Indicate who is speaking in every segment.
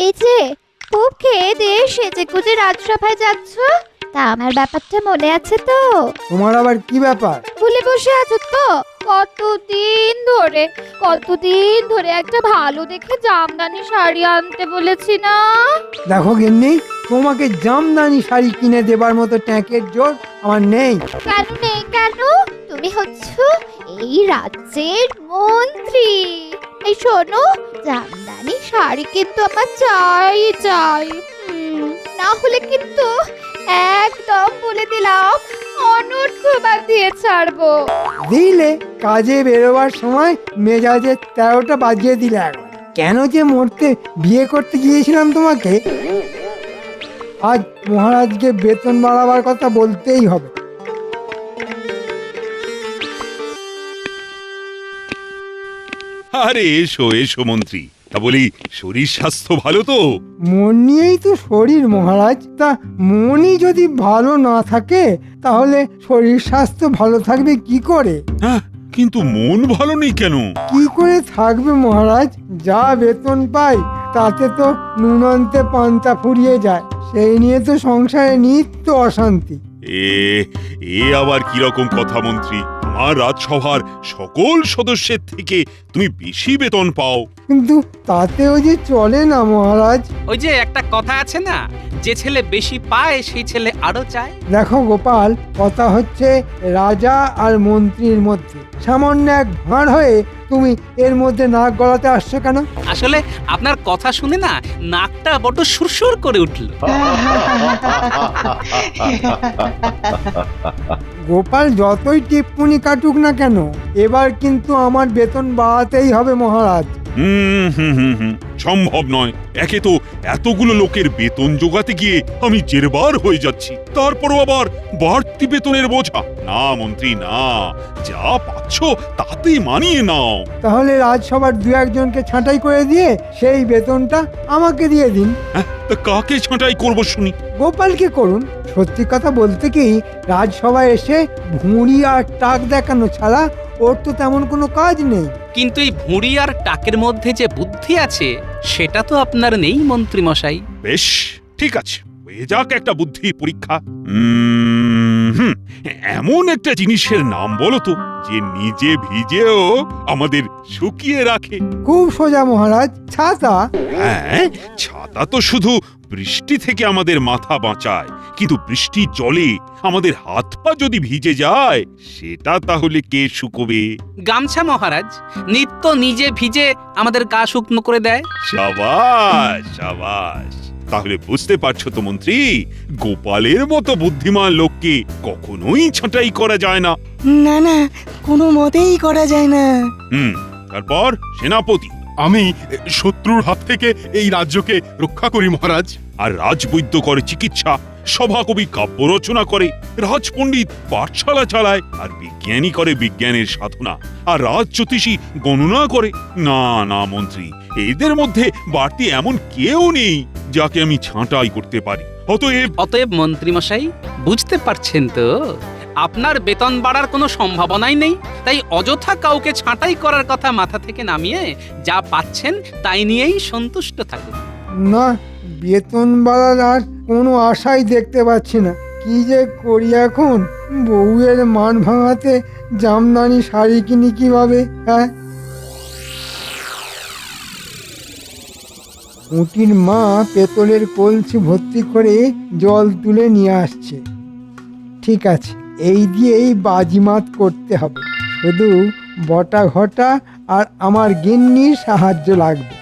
Speaker 1: এই যে খুব খেয়ে দিয়ে সেজে গুজে রাজসভায় যাচ্ছ, তা আমার ব্যাপারটা মনে আছে তো?
Speaker 2: তোমার আবার কি ব্যাপার?
Speaker 1: ভুলে বসে আছো তো? কতদিন ধরে একটা ভালো দেখে জামদানি শাড়ি আনতে বলেছি না?
Speaker 2: দেখো গিন্নি, তোমাকে জামদানি শাড়ি কিনে দেবার মতো ট্যাঁকের জোর আমার নেই।
Speaker 1: কেন নেই কেন? তুমি হচ্ছ এই রাজ্যের মন্ত্রী। এই শোনো, জামদানি শাড়ি কিন্তু আমার চাই চাই। না হলে কিন্তু একদম বলে দিলাম অনর্থবাদ দিয়ে ছাড়বো।
Speaker 2: দিলে কাজে বেরোবার সময় মেজাজে 13টা বাজিয়ে দিলে একবার। কেন যে মরতে বিয়ে করতে গিয়েছিলাম তোমাকে। আজ মহারাজকে বেতন বাড়াবার কথা বলতেই হবে।
Speaker 3: আরে এসো এসো মন্ত্রী, তা বলি শরীর স্বাস্থ্য ভালো তো?
Speaker 2: মন নিয়েই তো শরীর মহারাজ, তা মনই যদি ভালো না থাকে তাহলে শরীর স্বাস্থ্য ভালো থাকবে কি করে?
Speaker 3: হ্যাঁ, কিন্তু মন ভালো নেই কেন?
Speaker 2: কি করে থাকবে মহারাজ? যা বেতন পাই তাতে তো নুন আনতে পান্তা ফুরিয়ে যায়, সেই নিয়ে তো সংসারে নিত্য অশান্তি।
Speaker 3: এ এ আবার কিরকম কথা মন্ত্রী? আমার রাজসভার সকল সদস্যের থেকে তুমি বেশি বেতন পাও।
Speaker 2: কিন্তু তাতেও যে চলে না মহারাজ।
Speaker 4: ওই যে একটা কথা আছে না, যে ছেলে বেশি পায় সেই ছেলে আরো চায়।
Speaker 2: দেখো গোপাল, কথা হচ্ছে রাজা আর মন্ত্রীর মধ্যে। সামান্য এক ভাঁড় হয়ে তুমি এর মধ্যে নাক গলাতে আসছো কেন?
Speaker 4: আসলে আপনার কথা শুনে না নাকটা বড় সুরসুর করে উঠল।
Speaker 2: গোপাল যতই টিপ্পনি কাটুক না কেন, এবার কিন্তু আমার বেতন বাড়াতেই হবে মহারাজ।
Speaker 3: সম্ভব নয়। একে তো এতগুলো লোকের বেতন জোগাতে গিয়ে আমি জেরবার হয়ে যাচ্ছি, তারপরও আবার বাড়তি বেতনের বোঝা। না মন্ত্রী না, যা পাচ্ছ তাতেই মানিয়ে নাও।
Speaker 2: তাহলে রাজসভার দু একজনকে ছাঁটাই করে দিয়ে সেই বেতনটা আমাকে দিয়ে দিন।
Speaker 3: হ্যাঁ, তা কাকে ছাঁটাই করবো শুনি?
Speaker 2: গোপালকে করুন। সত্যি কথা বলতে কি, রাজসভায় এসে ভুঁড়ি আর টাক দেখানো ছাড়া ওর তো তেমন কোনো কাজ নেই।
Speaker 4: কিন্তু এই ভুঁড়ি আর টাকের মধ্যে যে বুদ্ধি আছে সেটা তো আপনার নেই মন্ত্রী মশাই।
Speaker 3: বেশ, ঠিক আছে, হয়ে যাক একটা বুদ্ধি পরীক্ষা। এমন একটা জিনিসের নাম বলো তো যে নিজে ভিজেও আমাদের শুকিয়ে রাখে।
Speaker 2: খুব সোজা মহারাজ, ছাতা।
Speaker 3: হ্যাঁ, ছাতা তো শুধু বৃষ্টি থেকে আমাদের মাথা বাঁচায়, কিন্তু বৃষ্টির জলে আমাদের হাত পা যদি ভিজে যায় সেটা তাহলে কে শুকোবে?
Speaker 4: গামছা মহারাজ, নিত্য নিজে ভিজে আমাদের গা শুকনো করে দেয়।
Speaker 3: সাবাস সাবাস, তাহলে বুঝতে পারছো তো মন্ত্রী, গোপালের মতো বুদ্ধিমান লোককে কখনোই ছাঁটাই করা যায় না।
Speaker 5: না না, কোনো মতেই করা যায় না।
Speaker 3: তারপর সেনাপতি।
Speaker 6: আমি শত্রুর হাত থেকে এই রাজ্যকে রক্ষা করি মহারাজ।
Speaker 3: আর রাজবৈদ্য করে চিকিৎসা, সভাকবি কাব্য রচনা করে, রাজপণ্ডিত পাঠশালা চালায়, আর বিজ্ঞানী করে বিজ্ঞানের সাধনা, আর রাজজ্যোতিষী গণনা করে। না না মন্ত্রী, এদের মধ্যে বাড়তি এমন কেউ নেই যাকে আমি ছাঁটাই করতে পারি।
Speaker 4: অতএব মন্ত্রী মশাই, বুঝতে পারছেন তো আপনার বেতন বাড়ার কোনো সম্ভাবনাই নেই, তাই অযথা কাউকে ছাঁটাই করার কথা মাথা থেকে নামিয়ে যা পাচ্ছেন তাই নিয়েই সন্তুষ্ট থাকুন।
Speaker 2: না, বেতন বাড়ার আর কোনো আশাই দেখতে পাচ্ছি না। কি যে করি এখন? বউয়ের মান ভাঙাতে জামদানি শাড়ি কিনি কিভাবে? হ্যাঁ, উটির মা পেতলের কলসি ভর্তি করে জল তুলে নিয়ে আসছে। ঠিক আছে, এই দিয়েই বাজিমাত করতে হবে। শুধু বটা ঘটা আর আমার গিন্নির সাহায্য লাগবে।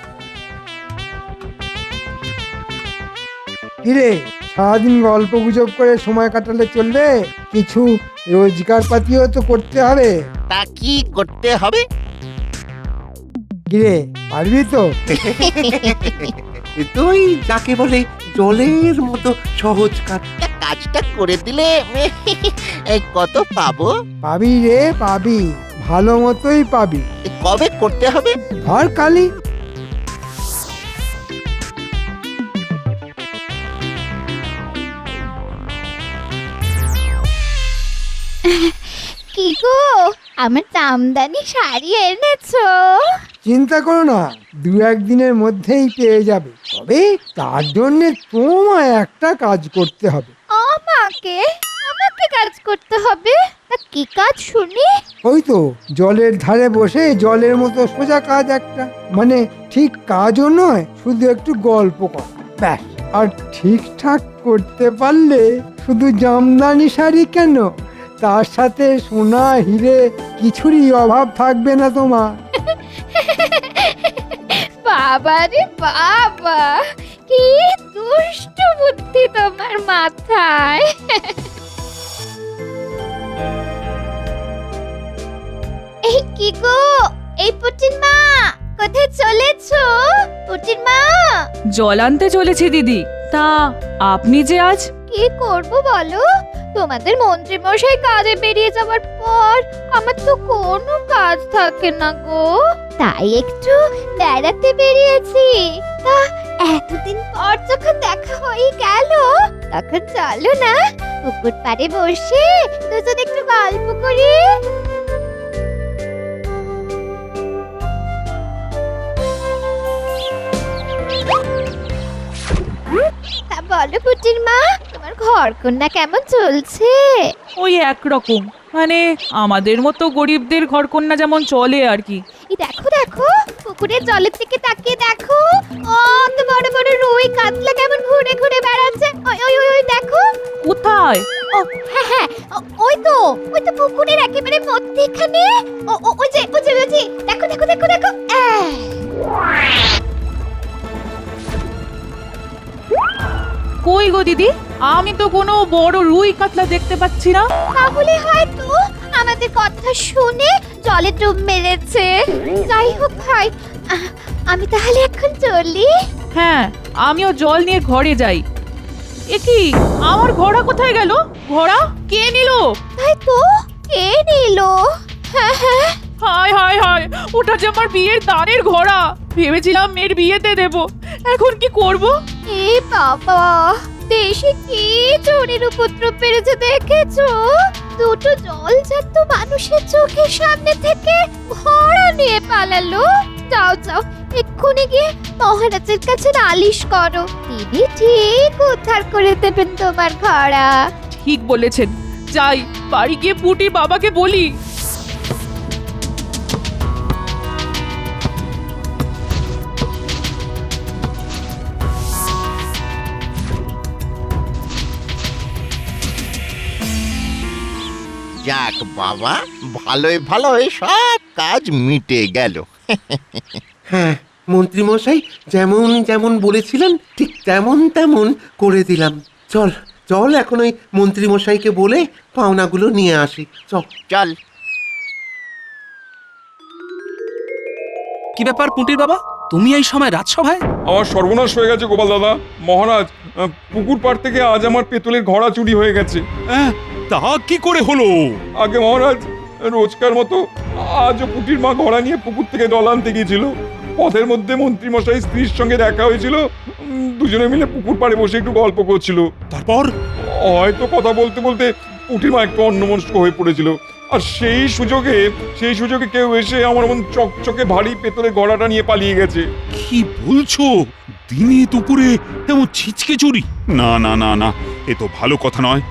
Speaker 2: কিরে, সারাদিন গল্প গুজব করে সময় কাটালে চলবে? কিছু রোজগার পাতিও তো করতে হবে।
Speaker 7: তা কি করতে হবে?
Speaker 2: কিরে, পারবি তো?
Speaker 8: তুই যাকে বলে জলের মতো সহজ কাজ।
Speaker 7: কাজটা করে দিলে কত পাবো?
Speaker 2: পাবি রে, পাবি, ভালো মতোই পাবি।
Speaker 7: কবে করতে হবে?
Speaker 2: ধর কালি।
Speaker 1: কি গো, আমার জামদানি শাড়ি এনেছো?
Speaker 2: চিন্তা করো না, 2-1 দিনের মধ্যেই পেয়ে যাবে। তবে তার জন্য তোমায় একটা কাজ করতে হবে।
Speaker 1: আমাকে আমাকে কাজ করতে হবে? তা কি কাজ শুনি?
Speaker 2: ওই তো জলের ধারে বসে জলের মতো সোজা কাজ একটা, মানে ঠিক কাজও নয়, শুধু একটু গল্প করা, ব্যাস। আর ঠিকঠাক করতে পারলে শুধু জামদানি শাড়ি কেন, তার সাথে সোনা হিরে কিছুরই অভাব থাকবে না তোমার।
Speaker 1: বাবা রে বাবা, কি দুষ্ট বুদ্ধি তোমার মাথায়। এই কি গো, এই পুটির মা, কোথায় চলেছো? পুটির মা,
Speaker 9: জল আনতে চলেছি দিদি। তা আপনি যে আজ
Speaker 1: কি করব বলো? তোমাদের মন্ত্রী মশাই কাজে বেরিয়ে যাওয়ার পর আমার তো কোনো কাজ থাকে না গো, তাই একটু বেড়াতে বেরিয়েছি। তা এতদিন পর যখন দেখা হয়ে গেল, তখন চলো না পুকুর পাড়ে বসে দুজন একটু গল্প করি। তা বলো পুটির মা, তোমার ঘর কন্যা কেমন চলছে?
Speaker 9: ওই একরকম, মানে আমাদের মতো গরিবদের ঘরকন্যা যেমন চলে আর কি।
Speaker 1: এই দেখো দেখো, পুকুরের জলের দিকে তাকিয়ে দেখো, কত বড় বড় রুই কাতলা কেমন ঘুরে ঘুরে বেড়াচ্ছে। ওই ওই ওই ওই দেখো।
Speaker 9: কোথায়?
Speaker 1: ও হ্যাঁ হ্যাঁ, ওই তো পুকুরের একেবারে মধ্যেখানে। ওই যে দেখো দেখো দেখো দেখো।
Speaker 9: কই গো দিদি, আমি তো কোনো বড় রুই কাতলা দেখতে পাচ্ছি না।
Speaker 1: তাহলে হয়তো আমাদের কথা শুনে জলে ডুব মেরেছে। যাই হোক ভাই, আমি তাহলে এখন চলি।
Speaker 9: হ্যাঁ, আমিও জল নিয়ে ঘরে যাই। এ কি, আমার ঘোড়া কোথায় গেল? ঘোড়া কে নিল?
Speaker 1: তাই তো, কে নিল? হ্যাঁ হ্যাঁ,
Speaker 9: হায় হায় হায়, ওটা যে আমার বিয়ের দানের ঘোড়া। ভেবেছিলাম মেয়ের বিয়েতে দেব, এখন কি করব?
Speaker 1: এ বাবা, দেশে কি চোরের উপদ্রব বেড়েছে দেখেছো? দুটো জলজাত মানুষের চোখের সামনে থেকে ঘোড়া নিয়ে পালালো। যাও যাও, এক্ষুনি গিয়ে মহারাজের কাছে নালিশ করো, তিনি ঠিক উদ্ধার করে দেবেন তোমার ঘোড়া।
Speaker 9: ঠিক বলেছেন, যাই বাড়ি গিয়ে পুটির বাবাকে বলি।
Speaker 7: যাক বাবা, ভালোই সব কাজ মিটে গেল।
Speaker 8: হ্যাঁ, মন্ত্রীমশাই যেমন যেমন বলেছিলেন ঠিক তেমন করে দিলাম। চল চল, এখন ওই মন্ত্রীমশাইকে বলে পাওনাগুলো নিয়ে আসি। চল
Speaker 7: চল।
Speaker 4: কি ব্যাপার পুঁটির বাবা, তুমি এই সময় রাজসভায়?
Speaker 10: আমার সর্বনাশ হয়ে গেছে গোপাল দাদা। মহারাজ, পুকুর পাড় থেকে আজ আমার পেতলের ঘোড়া চুরি হয়ে গেছে।
Speaker 3: তা কি করে হলো?
Speaker 10: আগে মহারাজ, রোজকার মতো আজও পুটির মা ঘোড়া নিয়ে পুকুর থেকে জল আনতে গিয়েছিল। পথের মধ্যে মন্ত্রী মশাই স্ত্রীর সঙ্গে দেখা হয়েছিল, দুজনে মিলে পুকুর পাড়ে বসে একটু গল্প করছিল।
Speaker 3: তারপর?
Speaker 10: হয়তো কথা বলতে বলতে পুটির মা একটু অন্যমনস্ক হয়ে পড়েছিল, আর সেই সুযোগে কেউ এসে আমার মন চকচকে ভারী পেতলের ঘোড়াটা নিয়ে পালিয়ে গেছে।
Speaker 3: কি বলছো? দিনে দুপুরে এমন ছিচকে চুরি? না না না না, এ তো ভালো কথা নয়।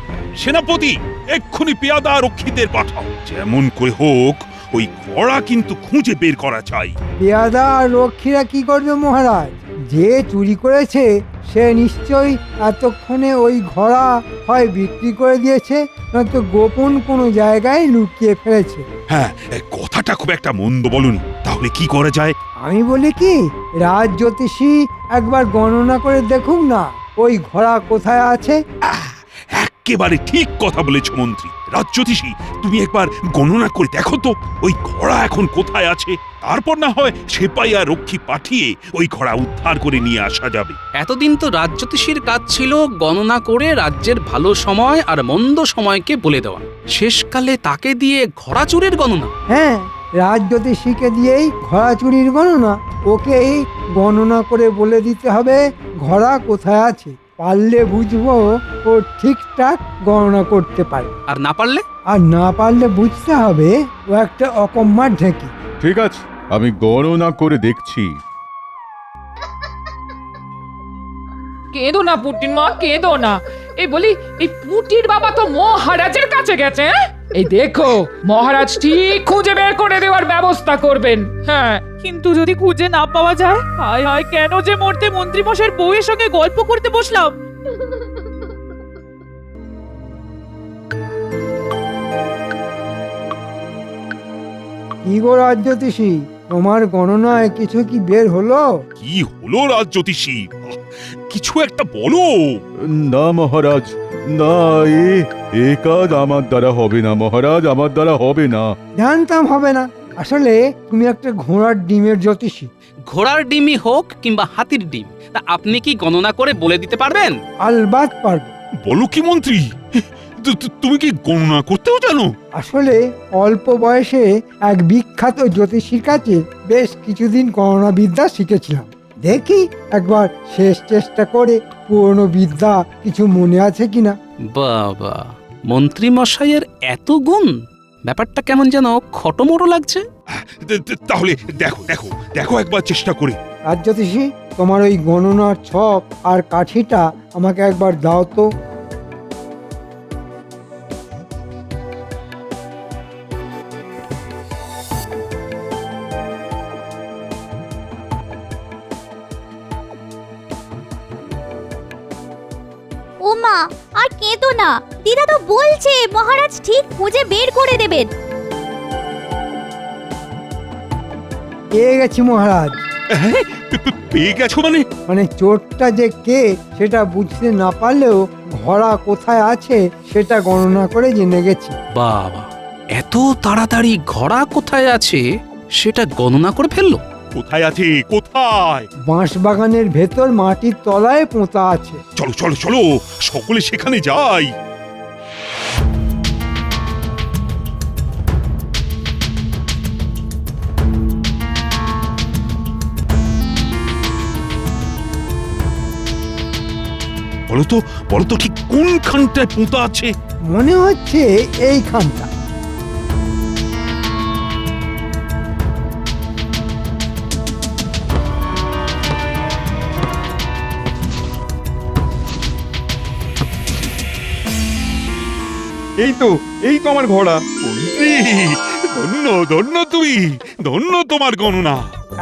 Speaker 3: সেনাপতি, এক্ষুনি পেয়াদা রক্ষীদের পাঠাও। যেমন করে হোক ওই ঘোড়া কিন্তু খুঁজে বের করা চাই।
Speaker 2: পেয়াদা আর রক্ষীরা কি করবে মহারাজ? যে চুরি করেছে সে নিশ্চয়ই এতক্ষণে ওই ঘোড়া হয় বিক্রি করে দিয়েছে, নয়তো গোপন কোনো জায়গায় লুকিয়ে ফেলেছে।
Speaker 3: হ্যাঁ, কথাটা খুব একটা মন্দ বলনি। তাহলে কি করা যায়?
Speaker 2: আমি বলি কি, রাজ জ্যোতিষী একবার গণনা করে দেখুন না ওই ঘোড়া কোথায় আছে।
Speaker 3: একেবারে ঠিক কথা বলেছ মন্ত্রী। রাজ্যতীষী, তুমি একবার গণনা করে দেখো তো ওই ঘোড়া এখন কোথায় আছে। তারপর না হয় সেপাই আর রক্ষী পাঠিয়ে ওই ঘোড়া উদ্ধার করে নিয়ে আসা যাবে।
Speaker 4: এতদিন তো রাজ্যতীষীর কাজ ছিল গণনা করে রাজ্যের ভালো সময় আর মন্দ সময়কে বলে দেওয়া। শেষকালে তাকে দিয়ে ঘোড়া চুরির গণনা?
Speaker 2: হ্যাঁ, রাজ জ্যোতিষীকে দিয়েই ঘোড়া চুরির গণনা। ওকেই গণনা করে বলে দিতে হবে ঘোড়া কোথায় আছে। পারলে বুঝবো ও ঠিকঠাক গণনা করতে পারে,
Speaker 4: আর না পারলে?
Speaker 2: আর না পারলে বুঝতে হবে ও একটা অকম্মার ঢেঁকি।
Speaker 10: ঠিক আছে,
Speaker 6: আমি গণনা করে দেখছি।
Speaker 9: কেঁদো না পুটির মা, কেঁদো না। এই বলি, এই পুটির বাবা তো মহারাজের কাছে গেছে। হ্যাঁ? এই দেখো, মহারাজ ঠিক খুঁজে বের করে দেওয়ার ব্যবস্থা করবেন। হ্যাঁ, কিন্তু যদি খুঁজে না পাওয়া যায়, হায় হায়, কেন যে মরতে মন্ত্রী মশাইয়ের বউয়ের সঙ্গে গল্প করতে বসলাম।
Speaker 2: কি গো রাজ্যতীষী, তোমার গণনায় কিছু কি বের হলো?
Speaker 3: কি হলো রাজজ্যোতিষী? কিছু একটা বলো।
Speaker 6: না মহারাজ, না, এ কাজ আমার দ্বারা হবে না মহারাজ, আমার দ্বারা হবে না।
Speaker 2: জানতাম হবে না। আসলে তুমি একটা ঘোড়ার ডিমের জ্যোতিষী।
Speaker 4: ঘোড়ার ডিমই হোক কিংবা হাতির ডিম, তা আপনি কি গণনা করে বলে দিতে পারবেন?
Speaker 2: আলবাত পারবো।
Speaker 3: বলো কি মন্ত্রী, তুমি কি গণনা করতেও জানো?
Speaker 2: আসলে অল্প বয়সে এক বিখ্যাত জ্যোতিষীর কাছে বেশ কিছুদিন গণনা বিদ্যা শিখেছিলাম। দেখি একবার শেষ চেষ্টা করে পুরনো বিদ্যা কিছু মনে আছে কিনা।
Speaker 4: বাবা, মন্ত্রী মশাইয়ের এত গুণ! ব্যাপারটা কেমন যেন খটোমটো লাগছে।
Speaker 3: তাহলে দেখো দেখো দেখো একবার চেষ্টা করে।
Speaker 2: রাজ্যতীষী, তোমার ওই গণনার ছক আর কাঠিটা আমাকে একবার দাও তো।
Speaker 1: ওমা, আর কেঁদো না। দিদা তো বলছে মহারাজ ঠিক খুঁজে বের করে দেবেন।
Speaker 2: পেয়ে গেছি মহারাজ।
Speaker 3: হ্যাঁ, পেয়ে গেছো মানে?
Speaker 2: মানে চোরটা যে কে সেটা বুঝতে না পারলেও ঘোড়া কোথায় আছে সেটা গণনা করে জেনে গেছি।
Speaker 4: বাবা, এত তাড়াতাড়ি ঘোড়া কোথায় আছে সেটা গণনা করে ফেললো?
Speaker 3: কোথায় আছে? কোথায়?
Speaker 2: বাঁশ বাগানের ভেতর মাটির তলায় পোঁতা আছে।
Speaker 3: চলো চলো চলো, সকলে সেখানে যাই। বলো তো ঠিক কোনখানটায় পোঁতা আছে?
Speaker 2: মনে হচ্ছে এইখানটা।
Speaker 10: এই তো আমার ঘোড়া।
Speaker 3: মন্ত্রী, ধন্য ধন্য তুমি, ধন্য তোমার গণনা।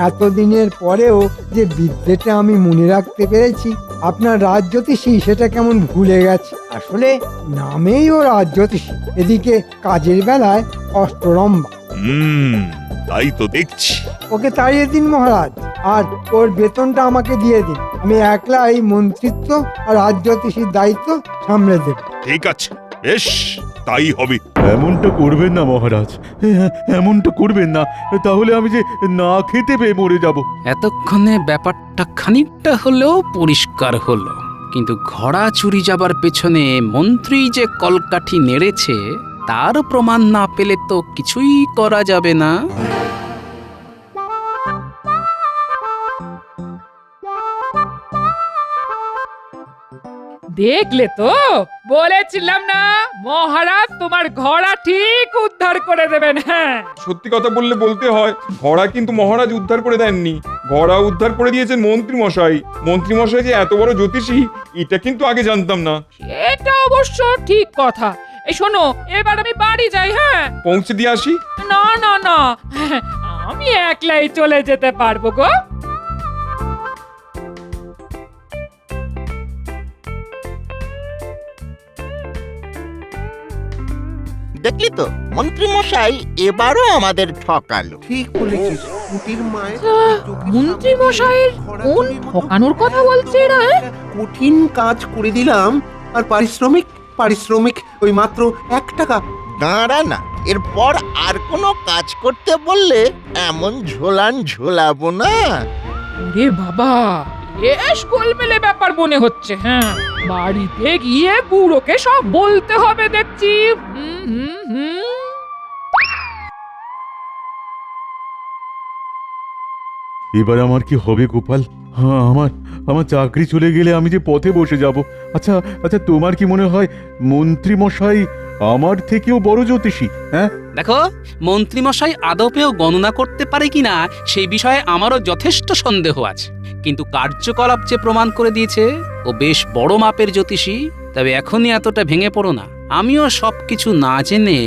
Speaker 2: এতদিনের পরেও যে বিদ্যেটা আমি মনে রাখতে পেরেছি, আপনার রাজজ্যোতিষী সেটা কেমন ভুলে গেছে। আসলে নামেই ও রাজজ্যোতিষী, এদিকে কাজের বেলায় অষ্টরম্ভা।
Speaker 3: তাই তো দেখছি।
Speaker 2: ওকে তাড়িয়ে দিন মহারাজ, আর ওর বেতনটা আমাকে দিয়ে দিন। আমি একলা এই মন্ত্রিত্ব আর রাজজ্যোতিষীর দায়িত্ব সামলে দেব।
Speaker 3: ঠিক আছে, বেশ, তাই হবে।
Speaker 6: এমনটা করবেন না মহারাজ, এমনটা করবেন না, তাহলে আমি যে না খেতে পেয়ে মরে যাব।
Speaker 4: এতক্ষণে ব্যাপারটা খানিকটা হলেও পরিষ্কার হলো, কিন্তু ঘোড়া চুরি যাবার পেছনে মন্ত্রী যে কলকাঠি নেড়েছে তার প্রমাণ না পেলে তো কিছুই করা যাবে না।
Speaker 9: দেখলে তো, বলেছিলাম না মহারাজ তোমার ঘোড়া ঠিক উদ্ধার করে দেবেন। হ্যাঁ,
Speaker 10: সত্যি কথা বলতে হয়, ঘোড়া কিন্তু মহারাজ উদ্ধার করে দেননি, ঘোড়া উদ্ধার করে দিয়েছেন মন্ত্রী মশাই। মন্ত্রী মশাই যে এত বড় জ্যোতিষী এটা কিন্তু আগে জানতাম না।
Speaker 9: এটা অবশ্য ঠিক কথা। এই শোনো, এবার আমি বাড়ি যাই। হ্যাঁ,
Speaker 10: পৌঁছে দিয়ে আসি।
Speaker 9: না না না, আমি একলাই চলে যেতে পারবো গো।
Speaker 7: দেখলি তো মন্ত্রী মশাই এবারও আমাদের ঠকালো।
Speaker 8: ঠিক বলেছিস, পুটির মায়ের
Speaker 9: মন্ত্রী মশাইয়ের কোন ঠকানোর কথা বলছে এরা?
Speaker 8: কঠিন কাজ করে দিলাম, আর পারিশ্রমিক ওই মাত্র 1 টাকা।
Speaker 7: দাঁড়া না, এরপর আর কোনো কাজ করতে বললে এমন ঝোলাবো না।
Speaker 9: রে বাবা, বেশ গোলমেলে ব্যাপার মনে হচ্ছে। হ্যাঁ, বাড়িতে গিয়ে বুড়োকে সব বলতে হবে দেখছি।
Speaker 6: এবার আমার কি হবে গোপাল? হ্যাঁ, আমার চাকরি চলে গেলে আমি যে পথে বসে যাব। আচ্ছা, তোমার কি মনে হয় মন্ত্রী মশাই আমার থেকেও বড় জ্যোতিষী? হ্যাঁ,
Speaker 4: দেখো, মন্ত্রীমশাই আদপেও গণনা করতে পারে কিনা সেই বিষয়ে আমারও যথেষ্ট সন্দেহ আছে, কিন্তু কার্যকলাপ যে প্রমাণ করে দিয়েছে ও বেশ বড় মাপের জ্যোতিষী। তবে এখনই এতটা ভেঙে পড়ো না, আমিও সবকিছু না জেনে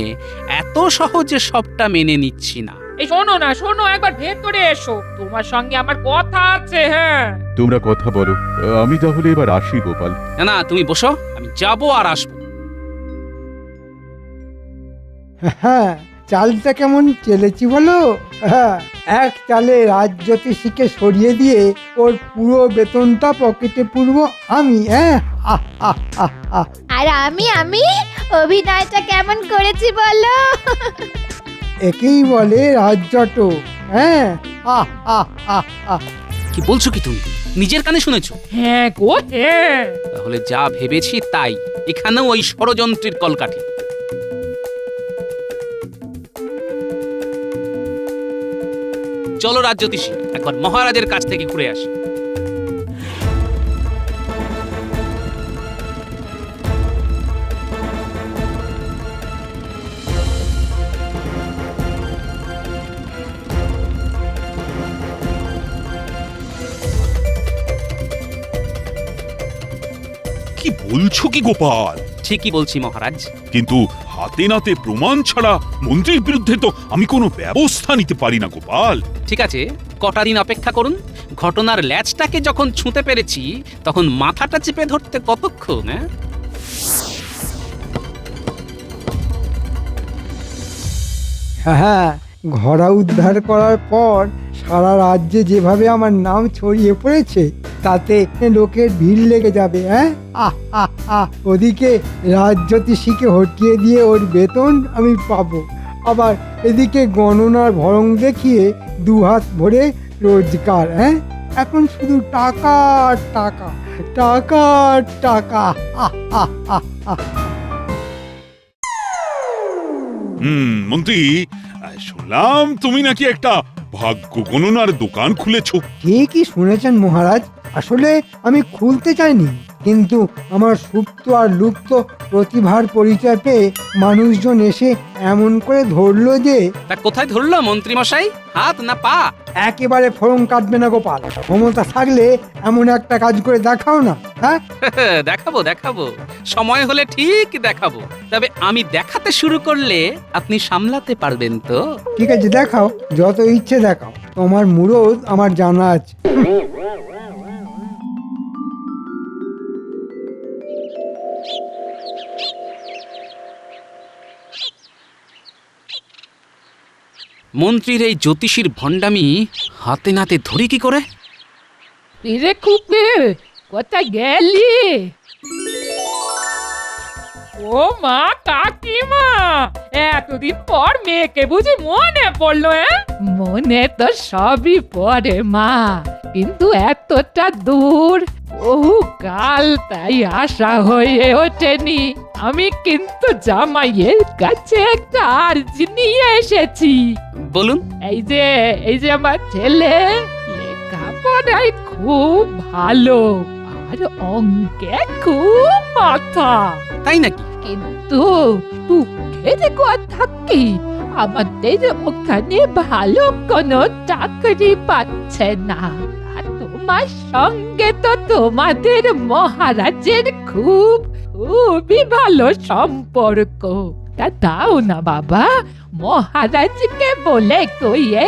Speaker 4: এত সহজে সবটা মেনে নিচ্ছি না।
Speaker 9: এই শোনো না, শোনো, একবার ভেতরে এসো, তোমার সঙ্গে আমার কথা আছে। হ্যাঁ,
Speaker 6: তোমরা কথা বলো, আমি তাহলে এবার আসি গোপাল।
Speaker 4: না না, তুমি বসো, আমি যাবো আর আসবো।
Speaker 2: হ্যাঁ, চালটা কেমন চেলেছি বলো? হ্যাঁ, এক চালে রাজজ্যোতিষীকে সরিয়ে দিয়ে ওর পুরো বেতনটা পকেটে পুরবো আমি। হ্যাঁ, আহ, আহ, আহ, আহ।
Speaker 1: আর আমি অভিনয়টা কেমন করেছি বলো?
Speaker 2: একেই বলে রাজ্যট। হ্যাঁ, আহ, আহ, আহ, আহ।
Speaker 4: কি বলছো কি তুমি? নিজের কানে শুনেছো?
Speaker 9: হ্যাঁ গো, হ্যাঁ।
Speaker 4: তাহলে যা ভেবেছি তাই, এখানেও ওই ষড়যন্ত্রের কলকাঠি। চলো রাজজ্যোতিষী, একবার মহারাজের কাছ থেকে ঘুরে আসি।
Speaker 3: কি বলছো কি গোপাল?
Speaker 4: ঠিকই বলছি মহারাজ।
Speaker 3: কিন্তু হাতে নাতে প্রমাণ ছাড়া মন্ত্রীর বিরুদ্ধে তো আমি কোনো ব্যবস্থা নিতে পারি না গোপাল।
Speaker 4: ঠিক আছে, কটা দিন অপেক্ষা করুন। ঘটনার ল্যাজটাকে যখন ছুঁতে পেরেছি তখন মাথাটা চেপে ধরতে কতক্ষণ?
Speaker 2: হ্যাঁ, ঘোড়া উদ্ধার করার পর সারা রাজ্যে যেভাবে আমার নাম ছড়িয়ে পড়েছে তাতে লোকের ভিড় লেগে যাবে। হ্যাঁ, আহ, আহ, আহ। ওদিকে রাজজ্যোতিষীকে হটিয়ে দিয়ে ওর বেতন আমি পাবো, আবার এদিকে গণনার ভরং দেখিয়ে দুহাত ভরে রোজগার। হ্যাঁ, এখন শুধু টাকা আর টাকা, টাকা আর টাকা। আহ, আহ, আহ, আহ।
Speaker 3: মন্ত্রী, শুনলাম তুমি নাকি একটা ভাগ্য গণনার দোকান খুলেছো।
Speaker 2: ঠিকই শুনেছেন মহারাজ, আসলে আমি খুলতে চাইনি, কিন্তু আমার সুপ্ত আর লুপ্ত প্রতিভার পরিচয় পেয়ে মানুষজন এসে এমন করে ধরলো যে।
Speaker 4: তা কোথায় ধরলো মন্ত্রীমশাই? হাত না পা?
Speaker 2: একেবারে ফরম কাটবে না গোপাল, ক্ষমতা থাকলে এমন একটা কাজ করে দেখাও না। হ্যাঁ,
Speaker 4: দেখাবো দেখাবো, সময় হলে ঠিক দেখাবো। তবে আমি দেখাতে শুরু করলে আপনি সামলাতে পারবেন তো?
Speaker 2: ঠিক আছে, দেখাও, যত ইচ্ছে দেখাও, তোমার মুরদ আমার জানা আছে।
Speaker 4: মন্ত্রীর এই জ্যোতিষীর ভণ্ডামি হাতে নাতে ধরি কি করে?
Speaker 9: রে খুপে, কোথায় গেলি? ও মা, কাকিমা, এতদিন পর মেয়েকে বুঝি মনে পড়লো? মনে তো সবই পড়ে মা, কিন্তু এতটা দূর বহু কাল তাই আশা হয়ে ওঠেনি। আমি কিন্তু জামাইয়ের কাছে একটা আর্জি নিয়ে এসেছি।
Speaker 4: বলুন।
Speaker 9: এই যে আমার ছেলে লেখাপড়ায় খুব ভালো আর অঙ্কে খুব মাথা।
Speaker 4: তাই নাকি?
Speaker 9: কিন্তু দুঃখের কথা কি, আমাদের ওখানে ভালো কোনো চাকরি পাচ্ছে না। আর তোমার সঙ্গে তো তোমাদের মহারাজের খুবই ভালো সম্পর্ক। তা দাও না বাবা, মহারাজকে বলে কইয়ে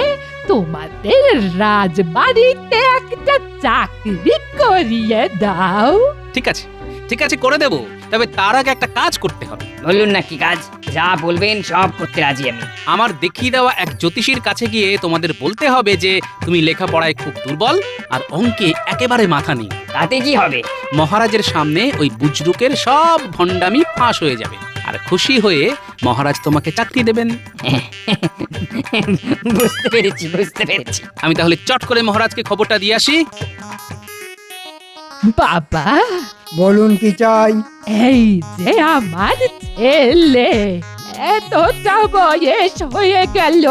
Speaker 9: তোমাদের রাজবাড়িতে একটা চাকরি করিয়ে দাও।
Speaker 4: ঠিক আছে, ঠিক আছে, করে দেব। তবে তার আগে একটা কাজ করতে হবে।
Speaker 11: বলুন না কি কাজ? যা বলবেন সব করতে রাজি আমি।
Speaker 4: আমার দেখিয়ে দেওয়া এক জ্যোতিষীর কাছে গিয়ে তোমাদের বলতে হবে যে তুমি লেখাপড়ায় খুব দুর্বল আর অঙ্কে একেবারে মাথা নেই।
Speaker 11: তাতে কি হবে?
Speaker 4: মহারাজের সামনে ওই বুজরুকের সব ভণ্ডামি ফাঁস হয়ে যাবে, আর খুশি হয়ে মহারাজ তোমাকে চাকরি দেবেন।
Speaker 11: বুঝতে পেরেছি, বুঝতে পেরেছি।
Speaker 4: আমি তাহলে চট করে মহারাজকে খবরটা দিয়ে আসি।
Speaker 9: বাবা,
Speaker 2: বলুন কি চাই?
Speaker 9: এই যে আমার ছেলে, এতটা বয়স হয়ে গেল,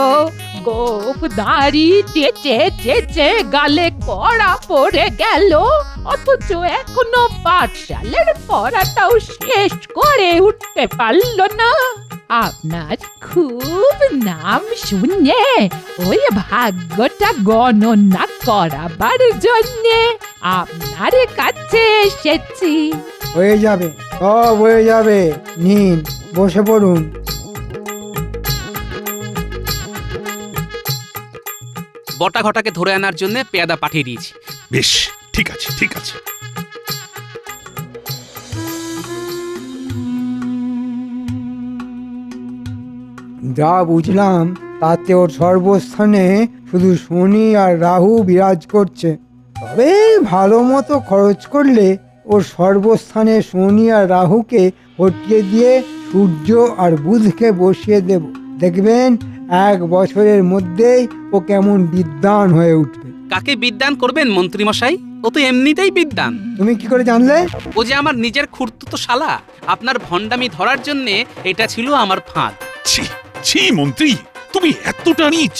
Speaker 9: গোপ দাড়ি চেচে চেচে গালে কড়া পড়ে গেল, অথচ এখনো পাঠশালার পড়াটাও শেষ করে উঠতে পারলো না। আপনার খুব নাম শুনে ওই ভাগ্যটা গণনা করাবার জন্যে আপনার কাছে এসেছি।
Speaker 2: হয়ে যাবে, সব হয়ে যাবে। নিন, বসে পড়ুন।
Speaker 4: বটা ঘটাকে ধরে আনার জন্য পেয়াদা পাঠিয়ে দিয়েছি।
Speaker 3: বেশ, ঠিক আছে ঠিক আছে।
Speaker 2: যা বুঝলাম তাতে ওর সর্বস্থানে শুধু শনি আর রাহু বিরাজ করছে। তবে ভালো মতো খরচ করলে ওর সর্বস্থানে শনি আর রাহুকে হটিয়ে দিয়ে সূর্য আর বুধকে বসিয়ে দেব। দেখবেন 1 বছরের মধ্যেই ও কেমন বিদ্বান হয়ে উঠবে।
Speaker 4: কাকে বিদ্যান করবেন মন্ত্রী মশাই? ও তো এমনিতেই বিদ্যান।
Speaker 2: তুমি কি করে জানলে?
Speaker 4: ও যে আমার নিজের খুড়তুতো শালা। আপনার ভণ্ডামি ধরার জন্যে এটা ছিল আমার ফাঁদ।
Speaker 3: ছি ছি মন্ত্রী, তুমি এতটা নীচ,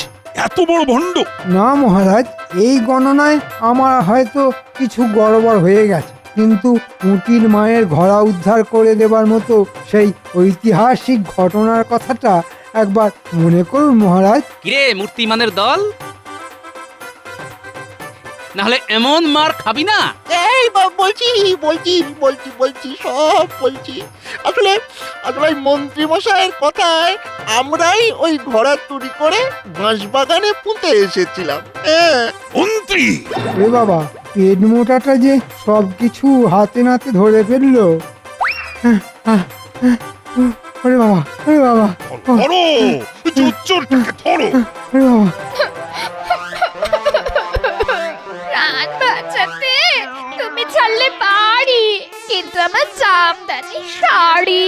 Speaker 3: এত বড় ভণ্ড!
Speaker 2: না মহারাজ, এই গণনায় আমার হয়তো কিছু গড়বড় হয়ে গেছে, কিন্তু পুঁটির মায়ের ঘোড়া উদ্ধার করে দেবার মতো সেই ঐতিহাসিক ঘটনার কথাটা একবার মনে করুন মহারাজ।
Speaker 4: কিরে মূর্তিমানের দল, নাহলে এমন মার খাবি না।
Speaker 7: এই বলছি বলছি বলছি বলছি সব বলছি। আসলে আসলে ওই মন্ত্রী মশাইয়ের কথায় আমরাই ওই ঘোড়া চুরি করে বাঁশবাগানে পুঁতে এসেছিলাম। হ্যাঁ
Speaker 3: মন্ত্রী!
Speaker 2: এ বাবা, পেট মোটাটা যে সব কিছু হাতে নাতে ধরে ফেললো। ওরে বাবা, ওরে বাবা,
Speaker 3: ধরো, জোচ্চোরটাকে ধরো।
Speaker 2: ওরে বাবা।
Speaker 1: প্রাণ বাঁচাতে তুমি ছাড়লে বাড়ি, কিন্তু আমার জামদানি শাড়ি।